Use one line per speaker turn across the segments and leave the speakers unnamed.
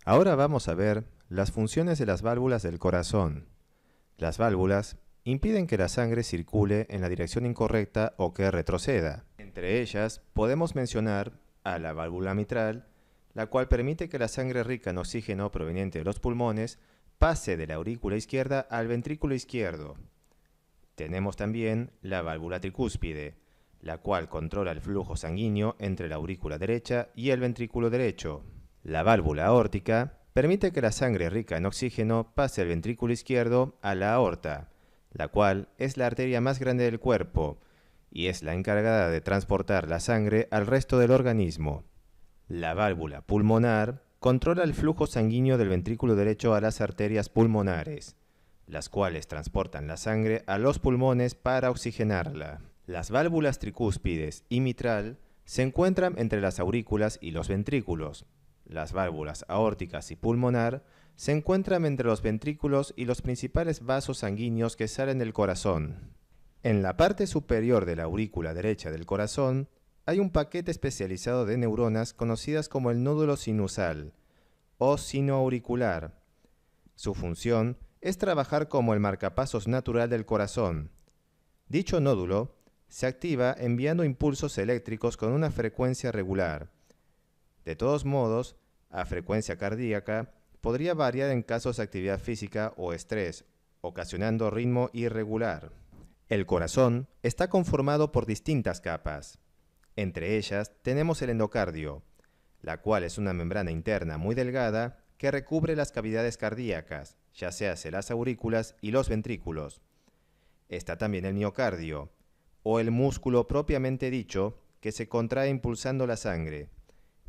Ahora vamos a ver las funciones de las válvulas del corazón. Las válvulas impiden que la sangre circule en la dirección incorrecta o que retroceda. Entre ellas podemos mencionar a la válvula mitral, la cual permite que la sangre rica en oxígeno proveniente de los pulmones pase de la aurícula izquierda al ventrículo izquierdo. Tenemos también la válvula tricúspide, la cual controla el flujo sanguíneo entre la aurícula derecha y el ventrículo derecho. La válvula aórtica permite que la sangre rica en oxígeno pase del ventrículo izquierdo a la aorta, la cual es la arteria más grande del cuerpo y es la encargada de transportar la sangre al resto del organismo. La válvula pulmonar controla el flujo sanguíneo del ventrículo derecho a las arterias pulmonares, las cuales transportan la sangre a los pulmones para oxigenarla. Las válvulas tricúspides y mitral se encuentran entre las aurículas y los ventrículos. Las válvulas aórticas y pulmonar se encuentran entre los ventrículos y los principales vasos sanguíneos que salen del corazón. En la parte superior de la aurícula derecha del corazón hay un paquete especializado de neuronas conocidas como el nódulo sinusal o sinoauricular. Su función es trabajar como el marcapasos natural del corazón. Dicho nódulo se activa enviando impulsos eléctricos con una frecuencia regular. De todos modos, a frecuencia cardíaca podría variar en casos de actividad física o estrés, ocasionando ritmo irregular. El corazón está conformado por distintas capas. Entre ellas tenemos el endocardio, la cual es una membrana interna muy delgada que recubre las cavidades cardíacas, ya sea las aurículas y los ventrículos. Está también el miocardio, o el músculo propiamente dicho, que se contrae impulsando la sangre.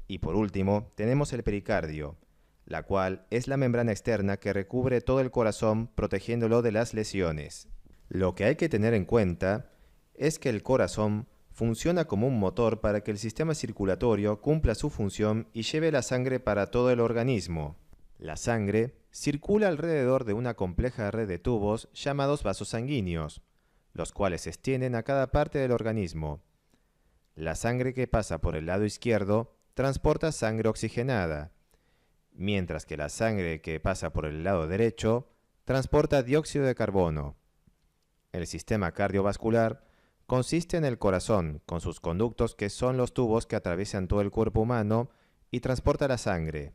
Y por último, tenemos el pericardio, la cual es la membrana externa que recubre todo el corazón protegiéndolo de las lesiones. Lo que hay que tener en cuenta es que el corazón funciona como un motor para que el sistema circulatorio cumpla su función y lleve la sangre para todo el organismo. La sangre circula alrededor de una compleja red de tubos llamados vasos sanguíneos, los cuales se extienden a cada parte del organismo. La sangre que pasa por el lado izquierdo transporta sangre oxigenada, mientras que la sangre que pasa por el lado derecho transporta dióxido de carbono. El sistema cardiovascular consiste en el corazón, con sus conductos que son los tubos que atraviesan todo el cuerpo humano y transporta la sangre.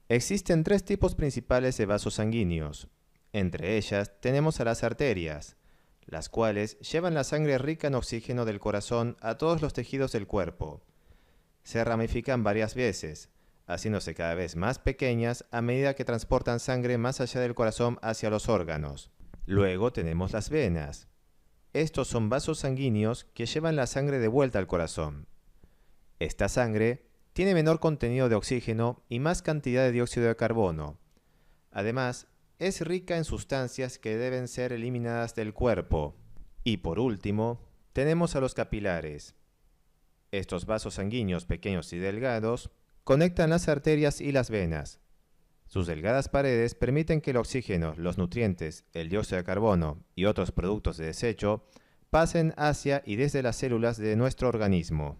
Existen tres tipos principales de vasos sanguíneos. Entre ellas tenemos a las arterias, las cuales llevan la sangre rica en oxígeno del corazón a todos los tejidos del cuerpo. Se ramifican varias veces, haciéndose cada vez más pequeñas a medida que transportan sangre más allá del corazón hacia los órganos. Luego tenemos las venas. Estos son vasos sanguíneos que llevan la sangre de vuelta al corazón. Esta sangre tiene menor contenido de oxígeno y más cantidad de dióxido de carbono. Además, es rica en sustancias que deben ser eliminadas del cuerpo. Y por último, tenemos a los capilares. Estos vasos sanguíneos pequeños y delgados conectan las arterias y las venas. Sus delgadas paredes permiten que el oxígeno, los nutrientes, el dióxido de carbono y otros productos de desecho pasen hacia y desde las células de nuestro organismo.